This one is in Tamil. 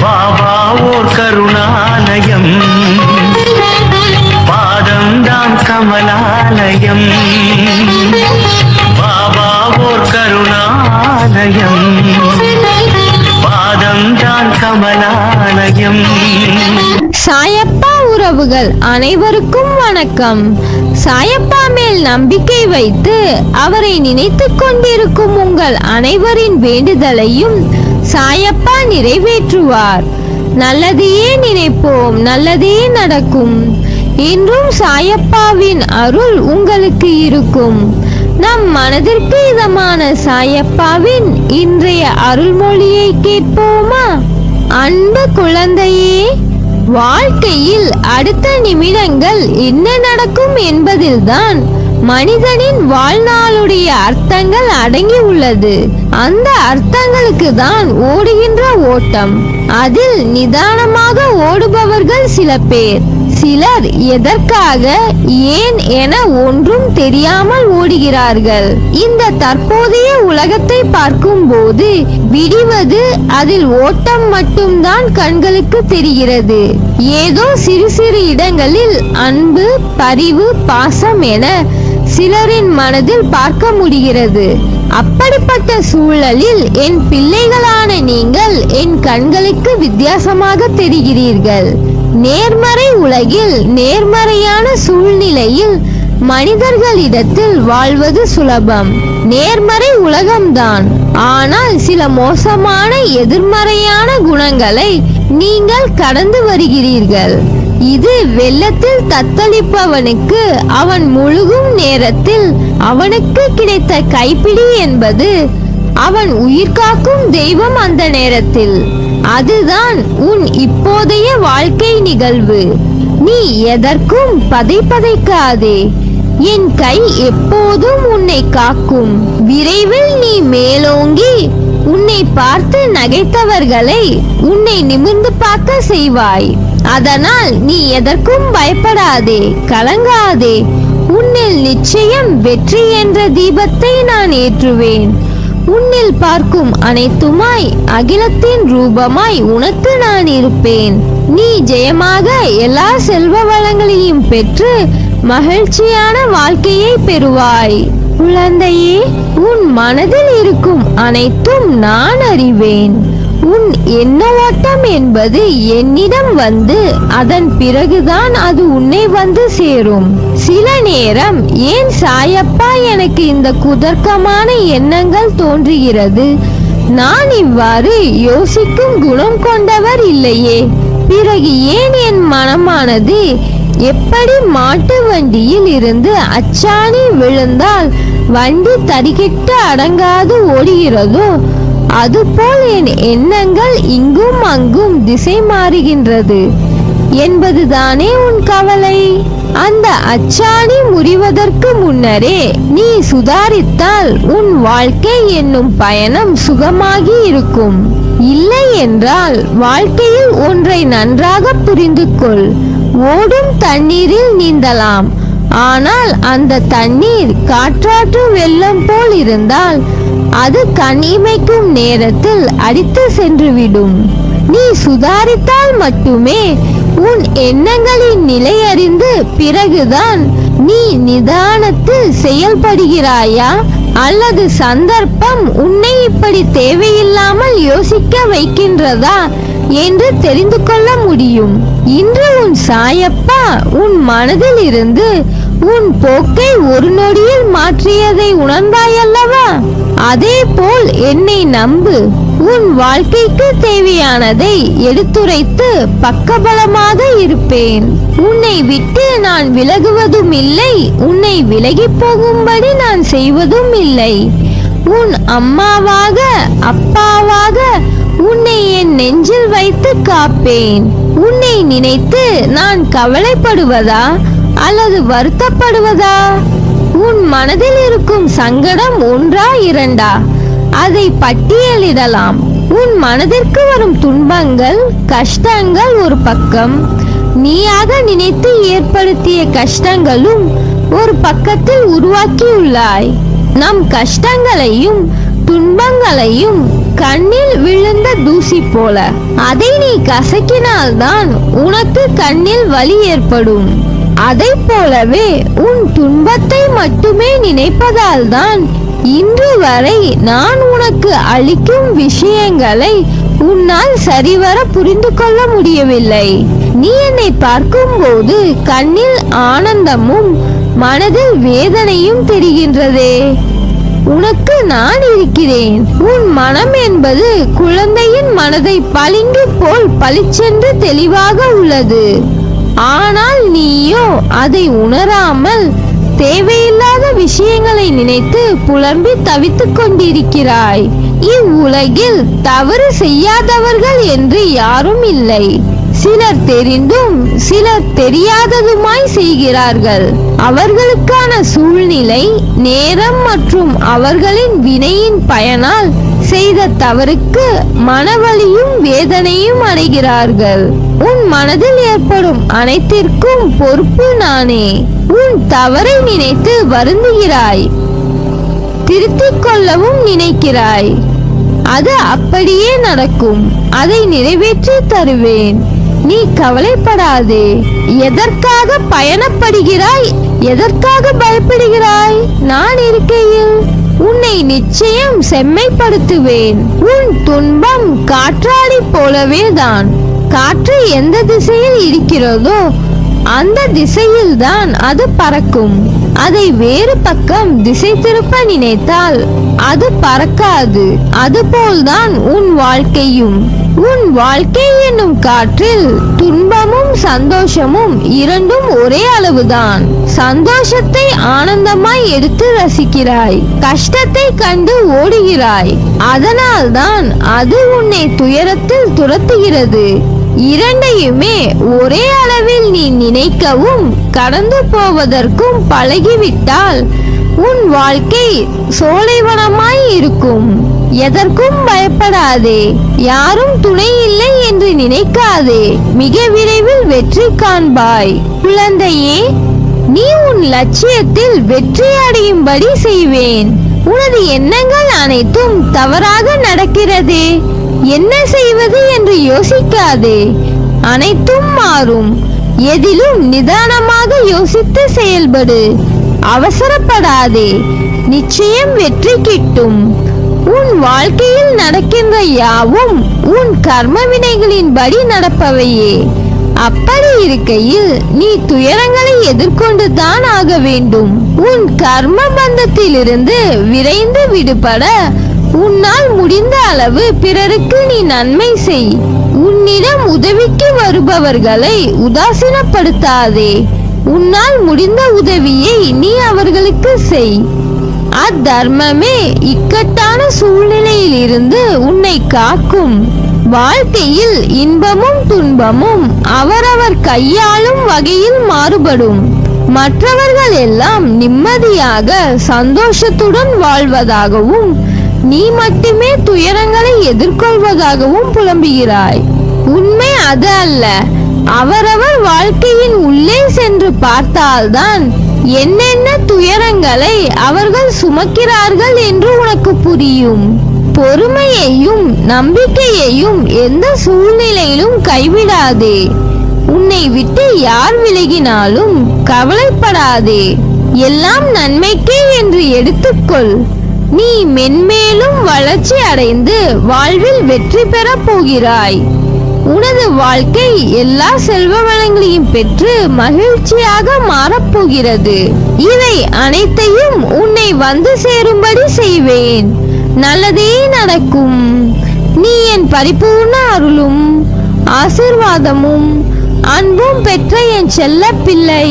பாபா ஓர் கருணாலயம், பாதம்தான் கமலாலயம். பாபா ஓர் கருணாலயம், பாதம்தான் கமலாலயம். சாயப்பா உறவுகள் அனைவருக்கும் வணக்கம். சாயப்பா மேல் நம்பிக்கை வைத்து அவரை நினைத்துக் கொண்டிருக்கும் உங்கள் அனைவரின் வேண்டுதலையும் சாயப்பா நிறைவேற்றுவார். நல்லதையே நினைப்போம், நல்லதே நடக்கும். என்றும் சாயப்பாவின் அருள் உங்களுக்கு இருக்கும். நம் மனதிற்கு இதமான சாயப்பாவின் இன்றைய அருள்மொழியை கேட்போமா? அன்பு குழந்தையே, வாழ்க்கையில் அடுத்த நிமிடங்கள் என்ன நடக்கும் என்பதில்தான் மனிதனின் வாழ்நாளுடைய அர்த்தங்கள் அடங்கி உள்ளது. அந்த அர்த்தங்களுக்கு தான் ஓடுகின்ற ஓட்டம். அதில் நிதானமாக ஓடுபவர்கள் சில பேர். சிலர் எதற்காக, ஏன் என ஒன்றும் தெரியாமல் ஓடுகிறார்கள். இந்த தற்போதைய உலகத்தை பார்க்கும் போது விடிவது அதில் ஓட்டம் மட்டும்தான் கண்களுக்கு தெரிகிறது. ஏதோ சிறு சிறு இடங்களில் அன்பு, பரிவு, பாசம் என சிலரின் மனதில் பார்க்க முடிகிறது. அப்படிப்பட்ட சூழலில் என் பிள்ளைகளான நீங்கள் என் கண்களுக்கு வித்தியாசமாக தெரிகிறீர்கள். நேர்மறை உலகில், நேர்மறையான சூழ்நிலையில் மனிதர்களிடத்தில் வாழ்வது சுலபம். நேர்மறை உலகம்தான். ஆனால் சில மோசமான எதிர்மறையான குணங்களை நீங்கள் கடந்து வருகிறீர்கள். இது வெள்ளத்தில் தத்தளிப்பவனுக்கு அவன் முழுகும் நேரத்தில் அவனுக்கு கிடைத்த கைப்பிடி என்பது அவன் உயிர்காக்கும் தெய்வம். அந்த நேரத்தில் அதுதான் உன் இப்போதைய வாழ்க்கை நிகழ்வு. நீ எதற்கும் பதைக்காதே. என் கை எப்போதும் உன்னை காக்கும். விரைவில் நீ மேலோங்கி உன்னை பார்த்து நகைத்தவர்களை உன்னை நிமிர்ந்து பார்க்க செய்வாய். அதனால் நீ எதற்கும் பயப்படாதே, கலங்காதே. உன்னில் நிச்சயம் வெற்றி என்ற தீபத்தை நான் ஏற்றுவேன். உன்னில் பார்க்கும் அனைத்துமாய் அகிலத்தின் ரூபமாய் உனக்கு நான் இருப்பேன். நீ ஜெயமாக எல்லா செல்வ வளங்களையும் பெற்று மகிழ்ச்சியான வாழ்க்கையை பெறுவாய். குழந்தையே, உன் மனதில் இருக்கும் அனைத்தும் நான் அறிவேன். உன் எண்ண ஓட்டம் என்பது என்னிடம் வந்து அதன் பிறகுதான் அது உன்னை வந்து சேரும். சில நேரம் ஏன் சாயப்பா எனக்கு இந்த குதர்க்கமான எண்ணங்கள் தோன்றுகிறது? நான் இவ்வாறு யோசிக்கும் குணம் கொண்டவர் இல்லையே. பிறகு ஏன் என் மனமானது எப்படி மாட்டு வண்டியில் இருந்து அச்சாணி விழுந்தால் வண்டி தடிக்கிட்டு அடங்காது ஓடுகிறதோ அதுபோல் என் எண்ணங்கள் இங்கும் அங்கும் திசை மாறுகின்றது என்பதுதானே உன் கவலை. அந்த அச்சாணி முறிவதற்கு முன்னரே நீ சுதாரித்தால் உன் வாழ்க்கை என்னும் பயணம் சுகமாகி இருக்கும். இல்லை என்றால் வாழ்க்கையில் ஒன்றை நன்றாக புரிந்து கொள். ஓடும் தண்ணீரில் நீந்தலாம். ஆனால் அந்த தண்ணீர் காற்றாற்று வெள்ளம் போல் இருந்தால் அது கண்ணிமைக்கும் நேரத்தில் அடித்து சென்றுவிடும். நீ சுதாரித்தால் மட்டுமே உன் எண்ணங்களின் நிலை அறிந்து பிறகுதான் நீ நிதானத்தில் செயல்படுகிறாயா, அல்லது சந்தர்ப்பம் உன்னை இப்படி தேவையில்லாமல் யோசிக்க வைக்கின்றதா என்று தெரிந்து கொள்ள முடியும். இன்று உன் சாயப்பா உன் மனதில் இருந்து உன் போக்கை ஒரு நொடியில் மாற்றியதை உணர்ந்தாயல்லவா? அதே போல் என்னை நம்பு. உன் வாழ்க்கைக்கு தேவையானதை எடுத்துரைத்து பக்கபலமாக இருப்பேன். உன்னை விட்டு நான் விலகுவதும் இல்லை, உன்னை விலகி போகும்படி நான் செய்வதும் இல்லை. உன் அம்மாவாக, அப்பாவாக உன்னை என் நெஞ்சில் வைத்து காப்பேன். உன்னை நினைத்து நான் கவலைப்படுவதா அல்லது வருத்தப்படுவதா? உன் மனதில் இருக்கும் சங்கடம் ஒன்றா இரண்டா? அதை பட்டியலிடலாம். உன் மனதிற்கு வரும் துன்பங்கள், கஷ்டங்கள் ஒரு பக்கம், நீயாக நினைத்து ஏற்படுத்திய கஷ்டங்களும் ஒரு பக்கத்தில் உருவாக்கியுள்ளாய். நம் கஷ்டங்களையும் துன்பங்களையும் கண்ணில் விழுந்த தூசி போல. அதை நீ கசக்கினால்தான் உனக்கு கண்ணில் வலி ஏற்படும். அதை போலவே உன் துன்பத்தை மட்டுமே நினைப்பதால் தான் இன்று வரை நான் உனக்கு அளிக்கும் விஷயங்களை உன்னால் சரிவர புரிந்து கொள்ள முடியவில்லை. நீ என்னை பார்க்கும்போது கண்ணில் ஆனந்தமும் மனதில் வேதனையும் தெரிகின்றதே. உனக்கு நான் இருக்கிறேன். உன் மனம் என்பது குழந்தையின் மனதை பளிங்கு போல் பளிச்சென்று தெளிவாக உள்ளது. ஆனால் நீயோ அதை உணராமல் தேவையில்லாத விஷயங்களை நினைத்து புலம்பி தவித்துக் கொண்டிருக்கிறாய். இவ்வுலகில் தவறு செய்யாதவர்கள் என்று யாரும் இல்லை. சிலர் தெரிந்தும் சிலர் தெரியாததுமாய் செய்கிறார்கள். அவர்களுக்கான சூழ்நிலை, நேரம் மற்றும் அவர்களின் வினையின் பயனால் செய்த தவறுக்கு மனவலியும் வேதனையும் அடைகிறார்கள். உன் மனதில் ஏற்படும் அனைத்திற்கும் பொறுப்பு நானே. உன் தவறை நினைத்து வருந்துகிறாய், திருத்திக் கொள்ளவும் நினைக்கிறாய். அது அப்படியே நடக்கும். அதை நிறைவேற்றி தருவேன். நீ கவலைப்படாதே. எதற்காக பயணப்படுகிறாய்? எதற்காக பயப்படுகிறாய்? நான் இருக்கையில் உன்னை நிச்சயம் செம்மைப்படுத்துவேன். உன் துன்பம் காற்றாடி போலவே தான். காற்று எந்த திசையில் இருக்கிறதோ அந்த திசையில் தான் அது பறக்கும். அதை வேறு பக்கம் திசை திருப்ப நினைத்தால் அது பறக்காது. அதுபோல்தான் உன் வாழ்க்கையும். உன் வாழ்க்கை என்னும் காற்றில் துன்பமும் சந்தோஷமும் இரண்டும் ஒரே அளவுதான். சந்தோஷத்தை ஆனந்தமாய் எடுத்து ரசிக்கிறாய், கஷ்டத்தை கண்டு ஓடுகிறாய். அதனால்தான் அது உன்னை துயரத்தில் துரத்துகிறது. இரண்டையுமே ஒரே அளவில் நீ நினைக்கவும் கடந்து போவதற்கும் பழகிவிட்டால் உன் வாழ்க்கை சோலைவனமாய் இருக்கும். எதற்கும் பயப்படாதே. யாரும் துணை இல்லை என்று நினைக்காதே. மிக விரைவில் வெற்றி காண்பாய். குழந்தையே, நீ உன் லட்சியத்தில் வெற்றி அடையும்படி செய்வேன். உனது எண்ணங்கள் அனைத்தும் தவறாக நடக்கிறதே, என்ன செய்வது என்று யோசிக்காதே. அனைத்தும் மாறும். எதிலும் நிதானமாக யோசித்து செயல்படு. அவசரப்படாதே. நிச்சயம் வெற்றி கிட்டும். உன் வாழ்க்கையில் நடக்கின்ற யாவும் உன் கர்ம வினைகளின்படி நடப்பவையே. அப்படி இருக்கையில் நீ துயரங்களை எதிர்கொண்டு தான் ஆக வேண்டும். உன் கர்ம பந்தத்திலிருந்து விரைந்து விடுபட உன்னால் முடிந்த அளவு பிறருக்கு நீ நன்மை செய். உன்னிடம் உதவிக்கு வருபவர்களை உதாசீனப்படுத்தாதே. உன்னால் முடிந்த உதவியை நீ அவர்களுக்கு செய். அத்தர்மமே இக்கட்டான சூழ்நிலையில் இருந்து உன்னை காக்கும். வாழ்க்கையில் இன்பமும் துன்பமும் அவரவர் கையாளும் வகையில் மாறுபடும். மற்றவர்கள் எல்லாம் நிம்மதியாக சந்தோஷத்துடன் வாழ்வதாகவும் நீ மட்டுமே துயரங்களை எதிர்கொள்வதாகவும் புலம்புகிறாய். உண்மை அது அல்ல. அவரவர் வாழ்க்கையின் உள்ளே சென்று பார்த்தால்தான் என்னென்ன துயரங்களை அவர்கள் சுமக்கிறார்கள் என்று உனக்கு புரியும். பொறுமையையும் நம்பிக்கையையும் எந்த சூழ்நிலையிலும் கைவிடாதே. உன்னை விட்டு யார் விலகினாலும் கவலைப்படாதே. எல்லாம் நன்மைக்கே என்று எடுத்துக்கொள். நீ மென்மேலும் வளர்ச்சி அடைந்து வாழ்வில் வெற்றி பெற போகிறாய். உனது வாழ்க்கை எல்லா செல்வ வளங்களையும் பெற்று மகிழ்ச்சியாக மாறப்போகிறது. இவை அனைத்தையும் உன்னை வந்து சேரும்படி செய்வேன். நல்லதே நடக்கும். நீ என் பரிபூர்ண அருளும் ஆசீர்வாதமும் அன்பும் பெற்ற என் செல்ல பிள்ளை.